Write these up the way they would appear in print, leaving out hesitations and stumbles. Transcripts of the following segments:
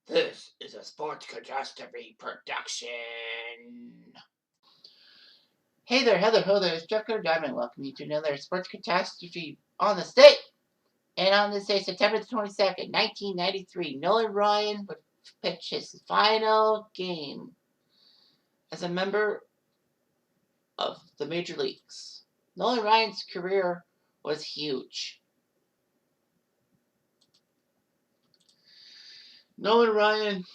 This is a Sports Catastrophe production. Hey there, Heather, ho there, it's Jeff Carter Diamond. Welcome you to another Sports Catastrophe on the state. And on this day, September the 22nd, 1993, Nolan Ryan would pitch his final game as a member of the major leagues. Nolan Ryan's career was huge. Nolan Ryan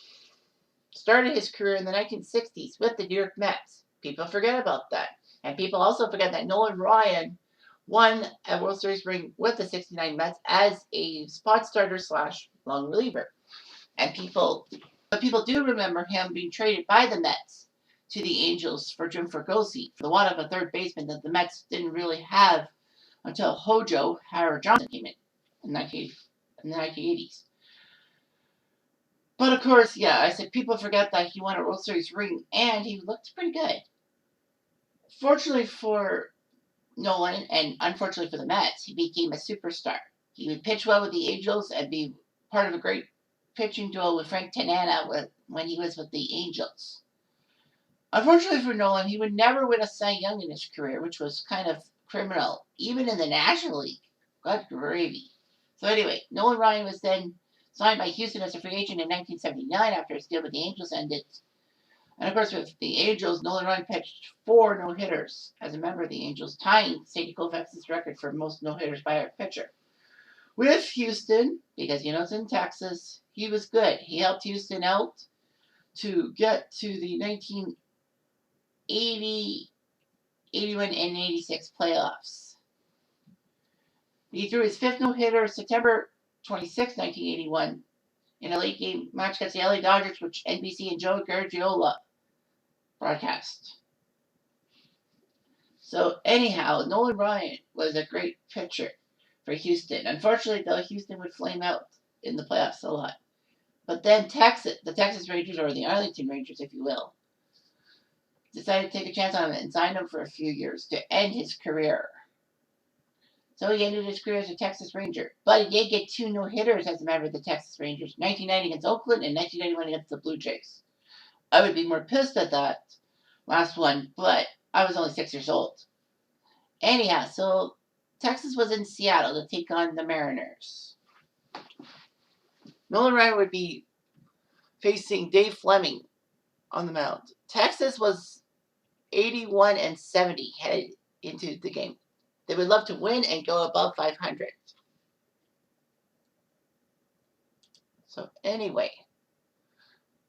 started his career in the 1960s with the New York Mets. People forget about that. And people also forget that Nolan Ryan won a World Series ring with the 69 Mets as a spot starter / long reliever. But people do remember him being traded by the Mets to the Angels for Jim Fregosi, for the want of a third baseman that the Mets didn't really have until Hojo Howard Johnson came in the 1980s. But of course, yeah, I said people forget that he won a World Series ring and he looked pretty good. Fortunately for Nolan and unfortunately for the Mets, he became a superstar. He would pitch well with the Angels and be part of a great pitching duo with Frank Tanana when he was with the Angels. Unfortunately for Nolan, he would never win a Cy Young in his career, which was kind of criminal, even in the National League. God gravy. So anyway, Nolan Ryan was then signed by Houston as a free agent in 1979 after his deal with the Angels ended. And of course, with the Angels, Nolan Ryan pitched 4 no-hitters as a member of the Angels, tying Sandy Koufax's record for most no-hitters by a pitcher. With Houston, because it's in Texas, he was good. He helped Houston out to get to the 1980, 81, and 86 playoffs. He threw his 5th no-hitter September 26, 1981, in a late game match against the LA Dodgers, which NBC and Joe Garagiola broadcast. So anyhow, Nolan Ryan was a great pitcher for Houston. Unfortunately, though, Houston would flame out in the playoffs a lot. But then the Texas Rangers, or the Arlington Rangers, if you will, decided to take a chance on him and signed him for a few years to end his career. So he ended his career as a Texas Ranger. But he did get 2 no-hitters as a member of the Texas Rangers, 1990 against Oakland and 1991 against the Blue Jays. I would be more pissed at that last one, but I was only 6 years old. Anyhow, so Texas was in Seattle to take on the Mariners. Nolan Ryan would be facing Dave Fleming on the mound. Texas was 81 and 70 headed into the game. They would love to win and go above 500. So anyway,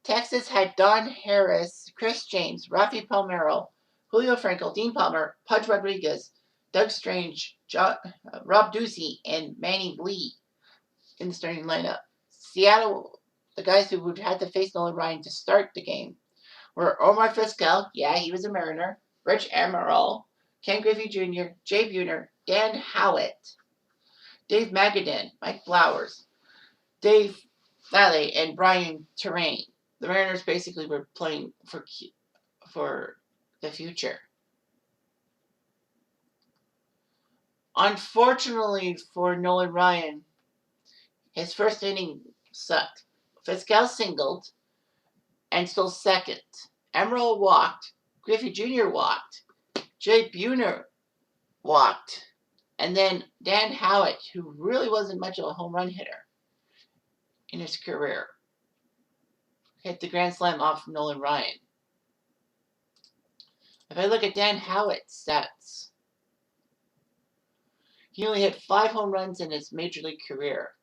Texas had Don Harris, Chris James, Rafi Palmeiro, Julio Franco, Dean Palmer, Pudge Rodriguez, Doug Strange, Rob Ducey, and Manny Lee in the starting lineup. Seattle, the guys who would have to face Nolan Ryan to start the game, were Omar Vizquel, yeah, he was a Mariner, Rich Amaral, Ken Griffey Jr., Jay Buhner, Dan Howitt, Dave Magadan, Mike Flowers, Dave Valley, and Brian Terrain. The Mariners basically were playing for the future. Unfortunately for Nolan Ryan, his first inning sucked. Vizquel singled and stole second. Emerald walked. Griffey Jr. walked. Jay Buhner walked. And then Dan Howitt, who really wasn't much of a home run hitter in his career, hit the grand slam off Nolan Ryan. If I look at Dan Howitt's stats, he only had 5 home runs in his major league career.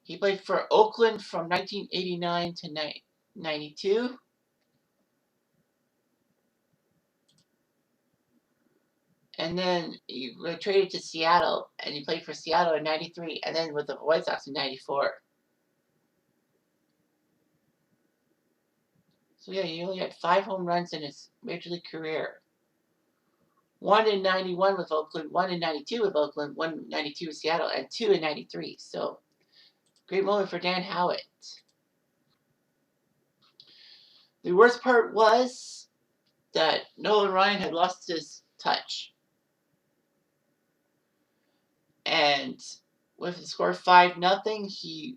He played for Oakland from 1989 to 92. And then he traded to Seattle, and he played for Seattle in 93, and then with the White Sox in 94. So yeah, he only had 5 home runs in his major league career. 1 in 91 with Oakland, 1 in 92 with Oakland, 1 in 92 with Seattle, and 2 in 93. So, great moment for Dan Howitt. The worst part was that Nolan Ryan had lost his touch. And with the score 5-0, he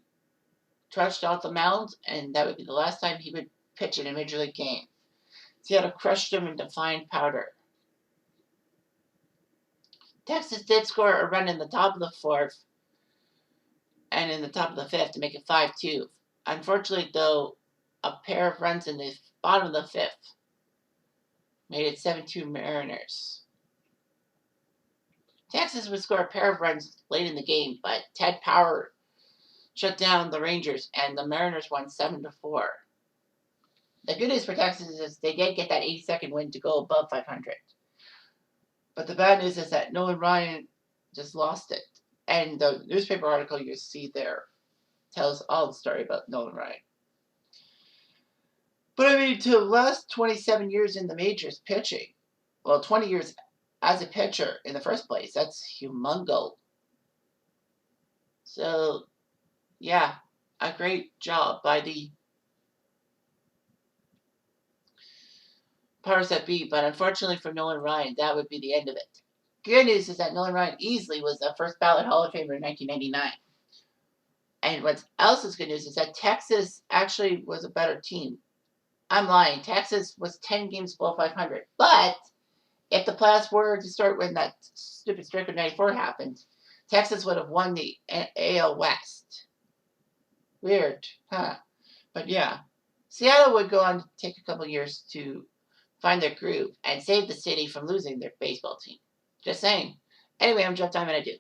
crushed off the mound, and that would be the last time he would pitch in a major league game. Seattle crushed him into fine powder. Texas did score a run in the top of the fourth and in the top of the fifth to make it 5-2. Unfortunately, though, a pair of runs in the bottom of the fifth made it 7-2 Mariners. Texas would score a pair of runs late in the game, but Ted Power shut down the Rangers, and the Mariners won 7-4. The good news for Texas is they did get that 82nd win to go above 500. But the bad news is that Nolan Ryan just lost it. And the newspaper article you see there tells all the story about Nolan Ryan. But I mean, to last 27 years in the majors pitching, well, 20 years as a pitcher in the first place, that's humongo. So, yeah, a great job by the powers that be. But unfortunately for Nolan Ryan, that would be the end of it. Good news is that Nolan Ryan easily was a first ballot Hall of Famer in 1999. And what else is good news is that Texas actually was a better team. I'm lying. Texas was 10 games below 500. But if the playoffs were to start when that stupid strike of 94 happened, Texas would have won the AL West. Weird, huh? But yeah, Seattle would go on to take a couple years to find their groove and save the city from losing their baseball team. Just saying. Anyway, I'm Jeff Diamond. I do.